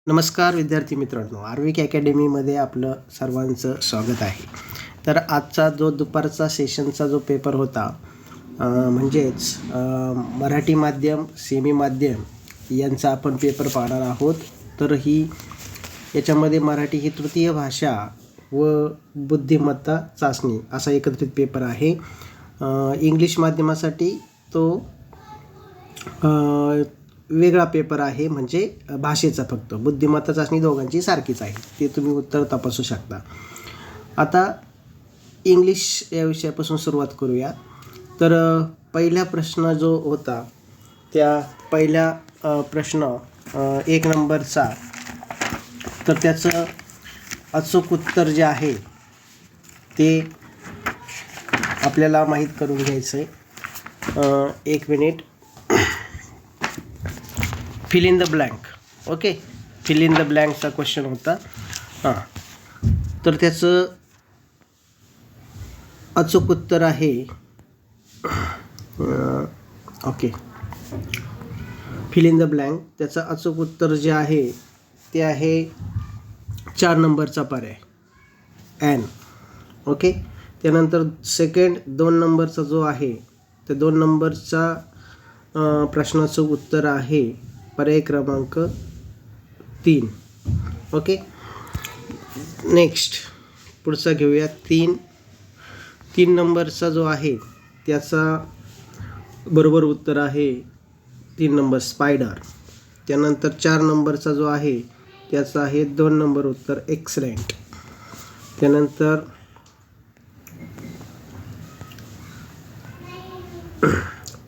नमस्कार विद्यार्थी मित्रांनो, आर्विक अकॅडमीमध्ये आपलं सर्वांचं स्वागत आहे. तर आजचा जो दुपारचा सेशनचा जो पेपर होता म्हणजेच मराठी माध्यम सेमी माध्यम यांचा आपण पेपर पाहणार आहोत. तर याच्यामध्ये मराठी ही तृतीय भाषा व बुद्धिमत्ता चाचणी असा एकत्रित पेपर आहे. इंग्लिश माध्यमासाठी तो वेगळा पेपर आहे, म्हणजे भाषेचा. फक्त बुद्धिमत्ता चाचणी दोघांची सारखीच आहे, ते तुम्ही उत्तर तपासू शकता. आता इंग्लिश या विषयापासून सुरुवात करूया. तर पहिला प्रश्न जो होता त्या पहिल्या प्रश्न 1 नंबरचा, तर त्याचं अचूक उत्तर जे आहे ते आपल्याला माहीत करून घ्यायचं आहे. 1 minute. Fill in the blank. Okay, fill in the ब्लँकचा क्वेश्चन होता. तर त्याचं अचूक उत्तर आहे okay, fill in the blank. त्याचं अचूक उत्तर जे आहे ते आहे 4 नंबरचा पर्याय ॲन. ओके, त्यानंतर सेकंड 2 नंबरचा जो आहे त्या 2 नंबरचा प्रश्नाचं उत्तर आहे पर्याय क्रमांक 3. ओके, नेक्स्ट पुढचा घेऊया. 3 नंबरचा जो आहे त्याचा बरोबर उत्तर आहे 3 नंबर स्पायडर. त्यानंतर 4 नंबरचा जो आहे त्याचा आहे 2 नंबर उत्तर एक्सलेंट. त्यानंतर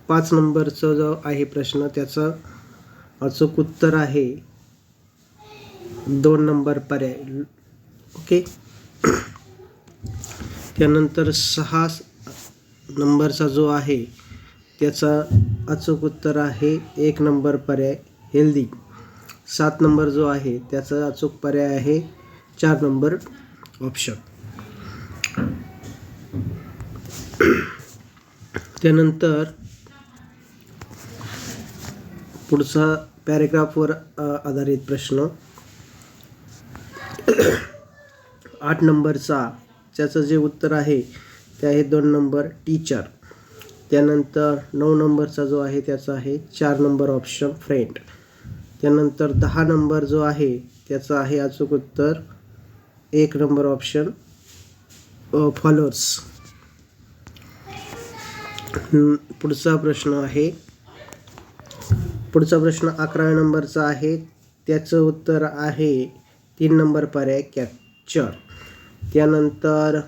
5 नंबरचा जो आहे प्रश्न त्याचा अचूक उत्तर आहे 2 नंबर पर्याय. ओके, त्यानंतर 6 नंबरचा जो आहे त्याचा अचूक उत्तर आहे 1 नंबर पर्याय हेल्दी. 7 नंबर जो आहे त्याचा अचूक पर्याय आहे 4 नंबर ऑप्शन. त्यानंतर पुढचा पॅरेग्राफवर आधारित प्रश्न 8 नंबरचा, त्याचं जे उत्तर आहे ते आहे 2 नंबर टीचर. त्यानंतर 9 नंबरचा जो आहे त्याचा आहे 4 नंबर ऑप्शन फ्रेंड. त्यानंतर 10 नंबर जो आहे त्याचा आहे अचूक उत्तर 1 नंबर ऑप्शन फॉलोअर्स. पुढचा प्रश्न 11व्या नंबरचा आहे. त्याचं उत्तर आहे 3 नंबर पर्याय कॅप्चर. त्यानंतर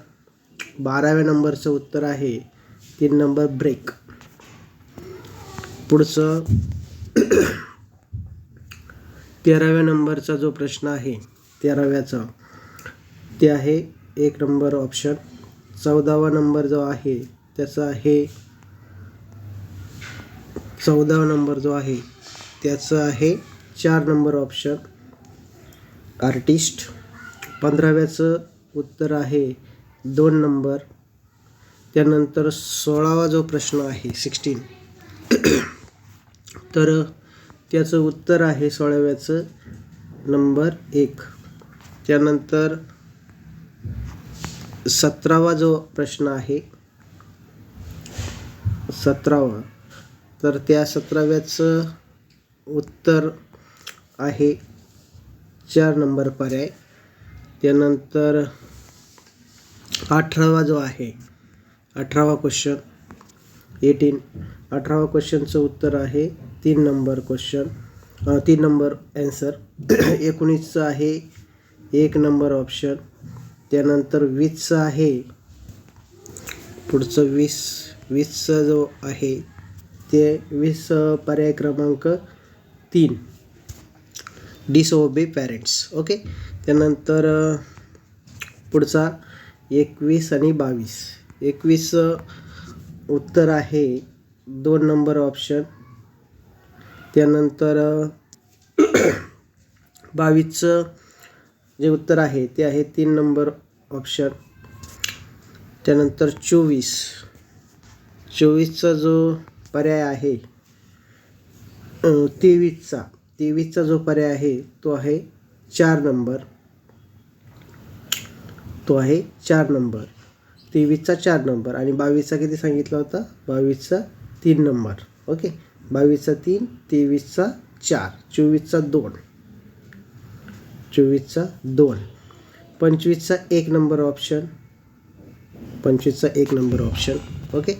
12व्या नंबरचं उत्तर आहे 3 नंबर ब्रेक. पुढचं 13व्या नंबरचा जो प्रश्न आहे 13व्याचा ते आहे 1 नंबर ऑप्शन. 14वा नंबर जो आहे त्याचा आहे 14वा नंबर जो आहे त्याचं आहे 4 नंबर ऑप्शन आर्टिस्ट. 15व्याचं उत्तर आहे 2 नंबर. त्यानंतर 16वा जो प्रश्न आहे 16 तर त्याचं उत्तर आहे 16व्याचं नंबर 1. त्यानंतर 17वा जो प्रश्न आहे 17वा, तर त्या 17व्याचं उत्तर आहे 4 नंबर पर्याय. त्यानंतर 18वा जो आहे 18वा क्वेश्चन 18वा क्वेश्चनचं उत्तर आहे 3 नंबर क्वेश्चन 3 नंबर ॲन्सर. 19चं आहे 1 नंबर ऑप्शन. त्यानंतर 20चं आहे पुढचं 20चा जो आहे ते 20 पर्याय क्रमांक 3 डिसओबे पॅरेंट्स. ओके, त्यानंतर पुढचा 21 आणि 22. 21चं उत्तर आहे 2 नंबर ऑप्शन. त्यानंतर 22चं जे उत्तर आहे ते आहे 3 नंबर ऑप्शन. त्यानंतर 24चा जो पर्याय आहे 23चा जो पर्याय आहे तो आहे 4 नंबर, तो आहे 4 नंबर. 23चा 4 नंबर आणि 22चा किती सांगितला होता? 22चा 3 नंबर. ओके, 22चा 3, 23चा 4, 24चा 2, 24चा 2, 25चा 1 नंबर ऑप्शन, 25चा 1 नंबर ऑप्शन. ओके,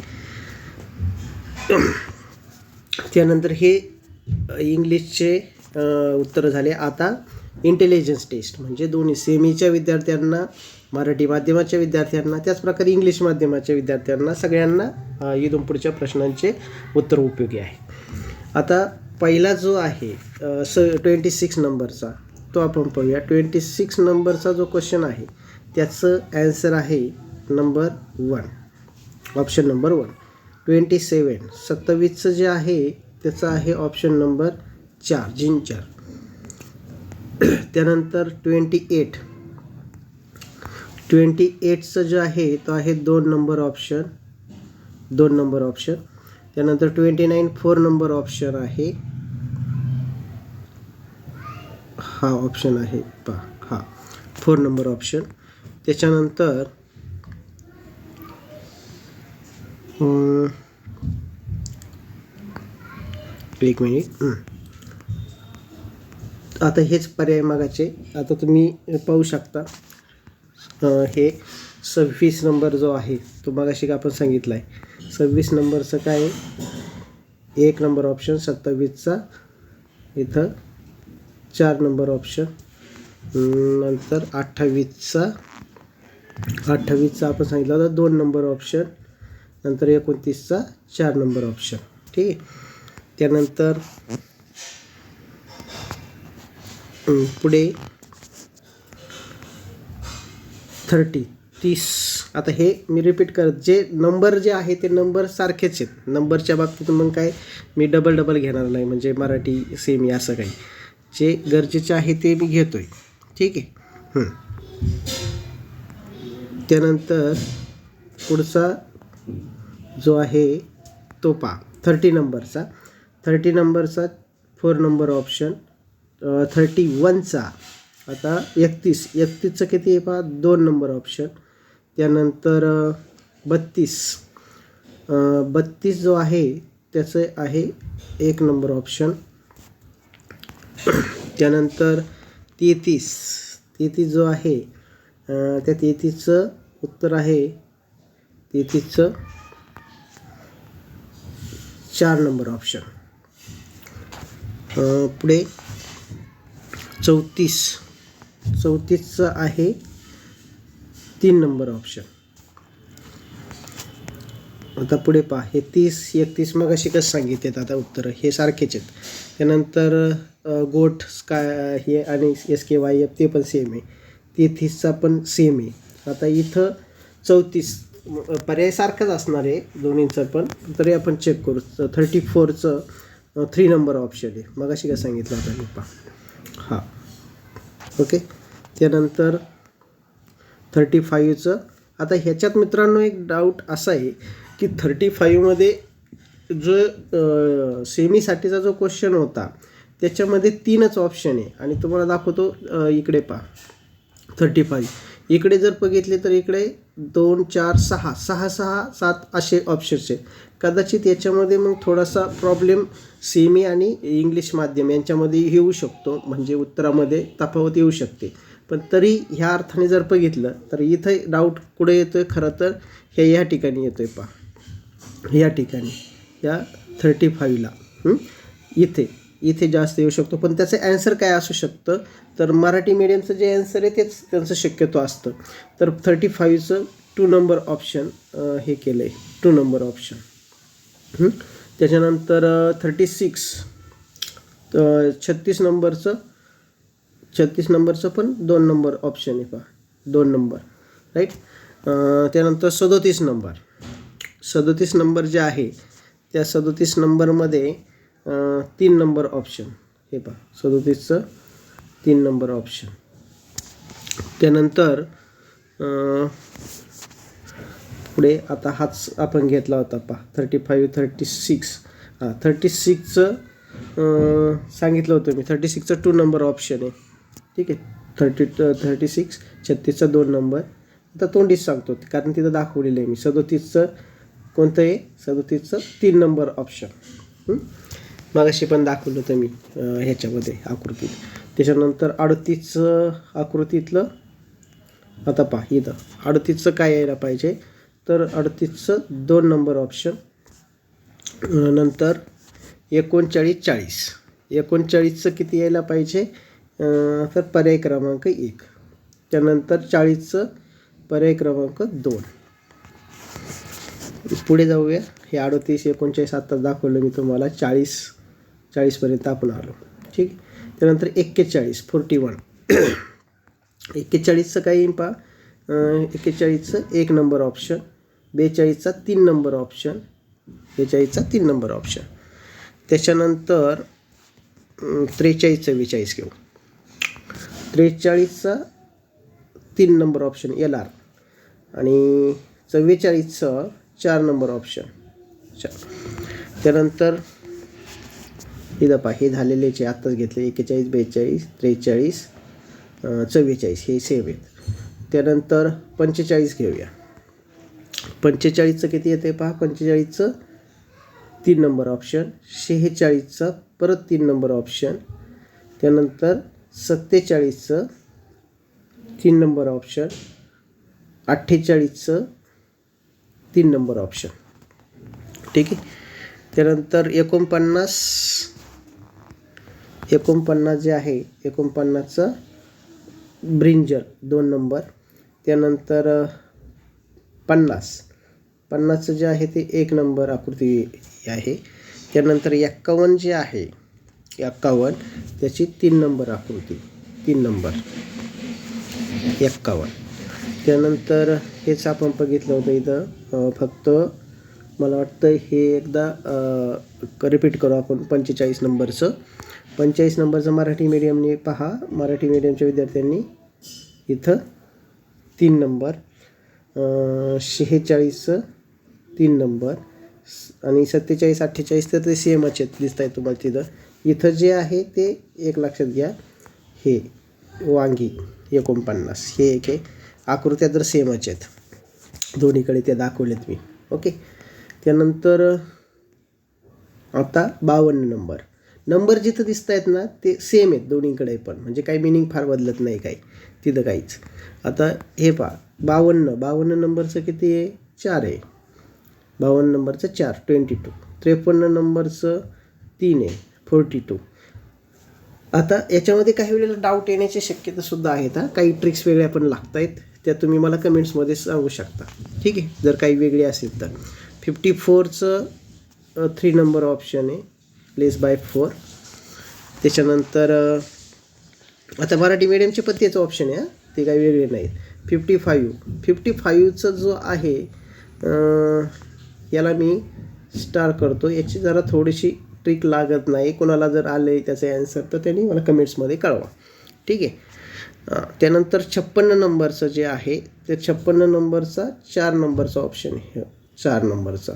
त्यानंतर हे इंग्लिशचे उत्तरं झाले. आता इंटेलिजन्स टेस्ट म्हणजे दोन्ही सेमीच्या विद्यार्थ्यांना, मराठी माध्यमाच्या विद्यार्थ्यांना, त्याचप्रकारे इंग्लिश माध्यमाच्या विद्यार्थ्यांना, सगळ्यांना इथून पुढच्या प्रश्नांचे उत्तर उपयोगी आहे. आता पहिला जो आहे 26 नंबरचा, तो आपण पाहूया. 26 नंबरचा जो क्वेश्चन आहे त्याचं ॲन्सर आहे नंबर 1, ऑप्शन नंबर 1. 27चं जे आहे त्याचं आहे ऑप्शन नंबर 4, जिंजर. त्यानंतर 28चं जे आहे तो आहे 2 नंबर ऑप्शन, 2 नंबर ऑप्शन. त्यानंतर 29 4 नंबर ऑप्शन आहे, हा ऑप्शन आहे पहा, हा 4 नंबर ऑप्शन. त्याच्यानंतर एक मिनिट, आता हेच पर्याय मागाचे. आता तुम्ही पाहू शकता हे 26 नंबर जो आहे तो मागाशी का आपण सांगितला आहे. 26 नंबरचं काय आहे? 1 नंबर ऑप्शन. 27चा इथं 4 नंबर ऑप्शन. नंतर 28चा आपण सांगितलं होतं 2 नंबर ऑप्शन. नंतर 29चा 4 नंबर ऑप्शन. ठीक आहे. त्यानंतर पुढे 30. आता हे मी रिपीट करत, जे नंबर जे आहे ते नंबर सारखेच आहेत. नंबरच्या बाबतीत मग काय मी डबल घेणार नाही, म्हणजे मराठी सेमी असं काही. जे गरजेचे आहे ते मी घेतो आहे. ठीक आहे. त्यानंतर पुढचा जो आहे तो पहा 30 नंबरचा. 30 नंबरचा 4 नंबर ऑप्शन. 31चा आता 31चं किती आहे पहा, 2 नंबर ऑप्शन. त्यानंतर 32 जो आहे त्याचं आहे 1 नंबर ऑप्शन. त्यानंतर 33 जो आहे त्या 33चं उत्तर आहे 33चं 4 नंबर ऑप्शन. पुढे 34चं आहे 3 नंबर ऑप्शन. आता पुढे पहा हे 30, 31 मग अशी कसं सांगितलेत आता उत्तरं हे सारखेच आहेत. त्यानंतर गोट स्काय हे आणि SKYF ते पण सेम आहे. 33चा पण सेम आहे. आता इथं 34 पर्याय सारखाच असणार आहे दोन्हींचं पण, तरी आपण चेक करू. 34चं 3 नंबर ऑप्शन आहे, मग अशी काय सांगितलं होतं मी पहा, हां. ओके. त्यानंतर 35चं. आता ह्याच्यात मित्रांनो एक डाऊट असा आहे की 35मध्ये जो सेमीसाठीचा जो क्वेश्चन होता त्याच्यामध्ये 3च ऑप्शन आहे आणि तुम्हाला दाखवतो इकडे पहा 35. इकडे जर बघितले तर इकडे 2 4 6 6 6 7 असे ऑप्शन्स आहेत. कदाचित याच्यामध्ये मग थोडासा प्रॉब्लेम सेमी आणि इंग्लिश माध्यम यांच्यामध्ये येऊ शकतो, म्हणजे उत्तरामध्ये तफावत येऊ शकते. पण तरी ह्या अर्थाने जर बघितलं तर इथं डाऊट कुठे येतो आहे, खरं तर हे ह्या ठिकाणी येतो आहे पहा, ह्या ठिकाणी या 35ला इथे जास्त येऊ शकतो. पण त्याचं ॲन्सर काय असू शकतं, तर मराठी मीडियमचं जे ॲन्सर आहे तेच त्यांचं शक्यतो असतं. तर 35चं 2 नंबर ऑप्शन हे केलं आहे, 2 नंबर ऑप्शन. त्याच्यानंतर 36 नंबरचं पण 2 नंबर ऑप्शन आहे पहा, 2 नंबर राईट. त्यानंतर 37 नंबर जे आहे त्या 37 नंबरमध्ये 3 नंबर ऑप्शन हे पहा, 37चं 3 नंबर ऑप्शन. त्यानंतर पुढे आता हाच आपण घेतला होता पहा 35 36. 36चं सांगितलं होतं मी, 36चं 2 नंबर ऑप्शन आहे. ठीक आहे. 36 36चा 2 नंबर. आता तोंडीच सांगतो कारण तिथं दाखवलेलं आहे मी. 37चं कोणतं आहे? 37चं 3 नंबर ऑप्शन. मगाशी पण दाखवलं होतं मी ह्याच्यामध्ये आकृतीत. त्याच्यानंतर 38चं आकृतीतलं आता पहा इथं 38चं काय यायला पाहिजे तर 38चं 2 नंबर ऑप्शन. नंतर 39 40 39चं किती यायला पाहिजे तर पर्याय क्रमांक 1. त्यानंतर 40चं पर्याय क्रमांक 2. पुढे जाऊया. हे 38 39 आत्ताच दाखवलं मी तुम्हाला. 40पर्यंत आपण आलो. ठीक. त्यानंतर 41 41 41चं काय येईल पहा. 41चं 1 नंबर ऑप्शन. 42चा 3 नंबर ऑप्शन. 42चा 3 नंबर ऑप्शन. त्याच्यानंतर 43 44 घेऊ. 43चा 3 नंबर ऑप्शन LR आणि 44चं 4 नंबर ऑप्शन. त्यानंतर इथं पहा हे झालेलेचे आत्ताच घेतले. 41 42 43 44 हे सेम आहेत. त्यानंतर 45 घेऊया. 45चं किती येते पहा. 45चं 3 नंबर ऑप्शन. 46चा परत 3 नंबर ऑप्शन. त्यानंतर 47चं 3 नंबर ऑप्शन. 48चं 3 number option. ठीक आहे. त्यानंतर 49 जे आहे 49चं ब्रिंजल 2 नंबर. त्यानंतर 50चं जे आहे ते 1 नंबर आकृती आहे. त्यानंतर 51 जे आहे 51 त्याची 3 नंबर आकृती 3 नंबर 51. त्यानंतर हेच आपण बघितलं होतं इथं. फक्त मला वाटतं हे एकदा रिपीट करू आपण. 45 नंबरचं 45 नंबरचं मराठी मीडियमने पहा. मराठी मीडियमच्या विद्यार्थ्यांनी इथं 3 नंबर. 46चं 3 नंबर आणि 47 48 तर ते सेमच आहेत दिसत आहे तुम्हाला तिथं. इथं जे आहे ते एक लक्षात घ्या. हे वांगी 49 हे एक आहे. आकृत्या तर सेमच आहेत दोन्हीकडे ते दाखवलेत मी. ओके. त्यानंतर आता 52 नंबर जिथं दिसत आहेत ना ते सेम आहेत दोन्हीकडे पण. म्हणजे काही मिनिंग फार बदलत नाही काही तिथं काहीच. आता हे पहा 52 नंबरचं किती आहे 4 आहे. 52 नंबरचं 4 22. 53 नंबरचं 3 आहे 42. आता याच्यामध्ये काही वेळेला डाऊट येण्याची शक्यतासुद्धा आहेत. काही ट्रिक्स वेगळ्या पण लागत आहेत त्या तुम्ही मला कमेंट्समध्ये सांगू शकता. ठीक आहे. जर काही वेगळे असेल तर 54चं 3 नंबर ऑप्शन आहे <4. त्याच्यानंतर आता मराठी मीडियमचे पण त्याचं ऑप्शन आहे ते काही वेगळे नाहीत. 55चं जो आहे याला मी स्टार करतो. याची जरा थोडीशी ट्रिक लागत नाही. कोणाला जर आले त्याचे ॲन्सर तर त्यांनी मला कमेंट्समध्ये कळवा. ठीक आहे. त्यानंतर 56 नंबरचं जे आहे ते 56 नंबरचा 4 नंबरचा ऑप्शन आहे 4 नंबरचा.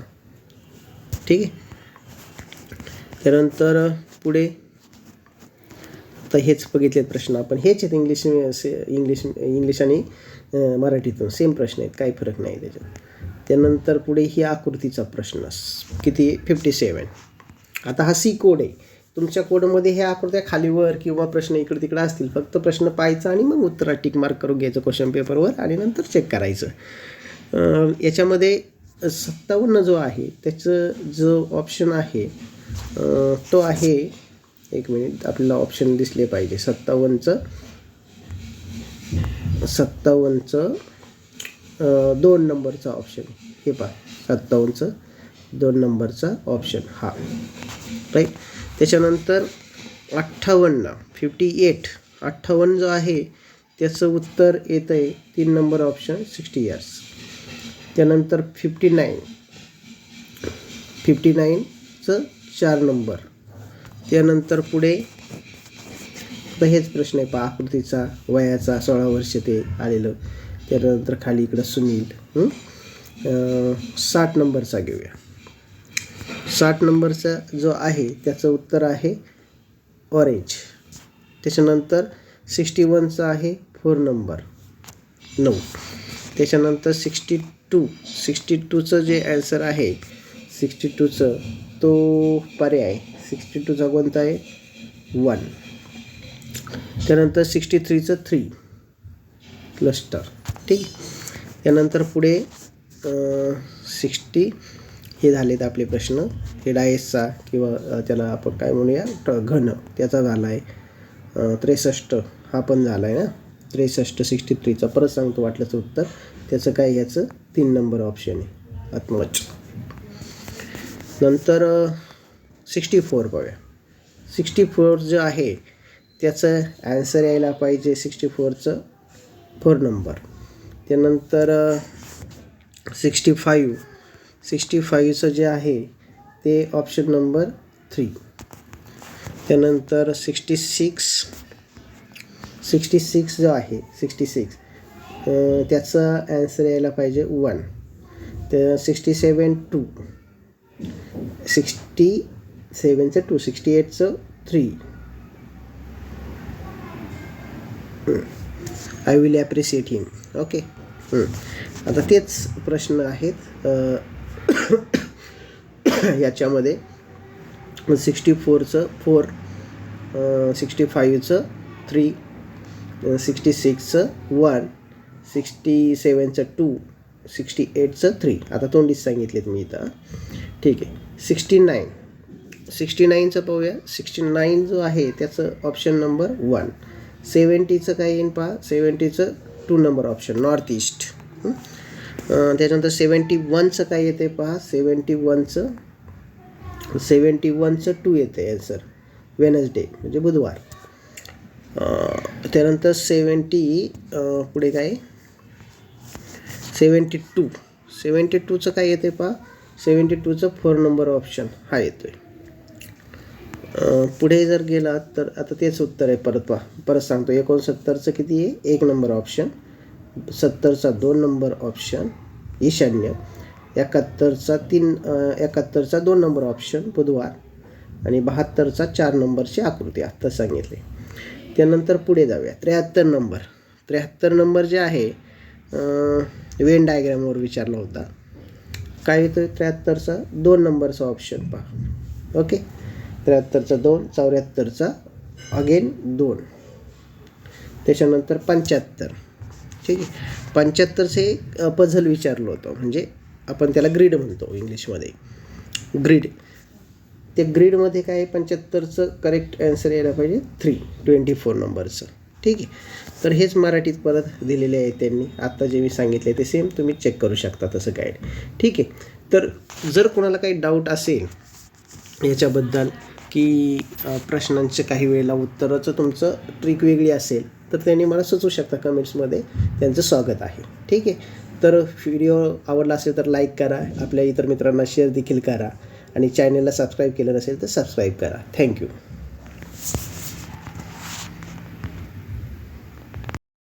ठीक आहे. त्यानंतर पुढे आता हेच बघितलेत प्रश्न आपण. हेच आहेत इंग्लिश आणि मराठीतून सेम प्रश्न आहेत. काही फरक नाही त्याच्यात. त्यानंतर पुढे ही आकृतीचा प्रश्न किती 57. आता हा सी कोड आहे. तुमच्या कोडमध्ये ह्या आकृत्या खालीवर किंवा प्रश्न इकडे तिकडे असतील. फक्त प्रश्न पाहायचा आणि मग उत्तरात टिक मार्क करून घ्यायचं क्वेश्चन पेपरवर आणि नंतर चेक करायचं. याच्यामध्ये 57 जो आहे त्याचं जो ऑप्शन आहे तो आहे एक मिनिट आपल्याला ऑप्शन दिसले पाहिजे. 57चं 2 नंबरचा ऑप्शन. हे पहा 57चं 2 नंबरचा ऑप्शन हा राईट. त्याच्यानंतर 58 जो आहे त्याचं उत्तर येतं आहे 3 नंबर ऑप्शन 60 इयर्स. त्यानंतर 59चं 4 नंबर. त्यानंतर पुढे आता हेच प्रश्न आहे पहा आकृतीचा वयाचा 16 वर्ष ते आलेलं. त्यानंतर खाली इकडं सुनील. 60 नंबरचा घेऊया. 60 नंबरचा जो आहे त्याचं उत्तर आहे ऑरेंज. त्याच्यानंतर 61चं आहे 4 नंबर 9. त्याच्यानंतर 62चं जे ॲन्सर आहे 62चं तो पर्याय 62चा कोणता आहे 1. त्यानंतर 63चं 3 क्लस्टर. ठीक. त्यानंतर पुढे 60 हे झालेत आपले प्रश्न. हे डायसचा किंवा त्याला आपण काय म्हणूया घन त्याचा झाला आहे. 63 हा पण झाला आहे ना. 63 63चा परत सांगतो वाटल्याचं उत्तर. त्याचं काय याचं 3 नंबर ऑप्शन आहे आत्मवच. नंतर 64 बघा. 64 जे आहे त्याचं ॲन्सर यायला पाहिजे 64चं 4 नंबर. त्यानंतर 65चं जे आहे ते ऑप्शन नंबर 3. त्यानंतर 66 जो आहे 66 त्याचा ॲन्सर यायला पाहिजे 1. तर 67 2 67चं 2 68चं 3. I will appreciate him. Okay. आता तेच प्रश्न आहेत याच्यामध्ये. 64चं 4 65चं 3 66चं 1 67चं 2 68चं 3. आता तोंडीच सांगितलेत मी इथं. ठीक आहे. 69चं पाहूया. 69 जो आहे त्याचं ऑप्शन नंबर 1. 70चं काय येईन पहा. 70चं 2 नंबर ऑप्शन नॉर्थ ईस्ट. त्याच्यानंतर 71चं काय येते पहा. 71चं 2 येते ॲन्सर वेनसडे म्हणजे बुधवार. त्यानंतर 70 पुढे काय 72चं काय येते पहा. 72चं 4 नंबर ऑप्शन हा येतोय. पुढे जर गेला तर आता तेच उत्तर आहे. परत सांगतो. 69चं किती आहे 1 नंबर ऑप्शन. 70चा 2 नंबर ऑप्शन ईशान्य. 71चा 2 नंबर ऑप्शन बुधवार. आणि 72चा 4 नंबरची आकृती आत्ता सांगितले. त्यानंतर पुढे जाऊया. 73 नंबर जे आहे वेन डायग्रॅमवर विचारला होता. काय येतो 73चा 2 नंबरचा ऑप्शन पहा. ओके. 73चा 2 74चा अगेन 2. त्याच्यानंतर 75. ठीक आहे. 75चे एक पझल विचारलं होतं. म्हणजे आपण त्याला ग्रीड म्हणतो इंग्लिशमध्ये. ग्रीड. ते ग्रीडमध्ये काय 75चं करेक्ट ॲन्सर यायला पाहिजे 24 नंबरचं. ठीक आहे. तर हेच मराठीत परत दिलेले आहे त्यांनी. आत्ता जे मी सांगितले ते सेम तुम्ही चेक करू शकता तसं काय. ठीक आहे. तर जर कोणाला काही डाऊट असेल याच्याबद्दल की प्रश्नांचे काही वेळेला उत्तराचं तुमचं ट्रिक वेगळी असेल तर त्यांनी मला सुचवू शकता कमेंट्समध्ये. त्यांचं स्वागत आहे. ठीक आहे. तर व्हिडिओ आवडला असेल तर लाईक करा. आपल्या इतर मित्रांना शेअर देखील करा. आणि चॅनलला सबस्क्राईब केलं नसेल तर सबस्क्राईब करा. थँक्यू.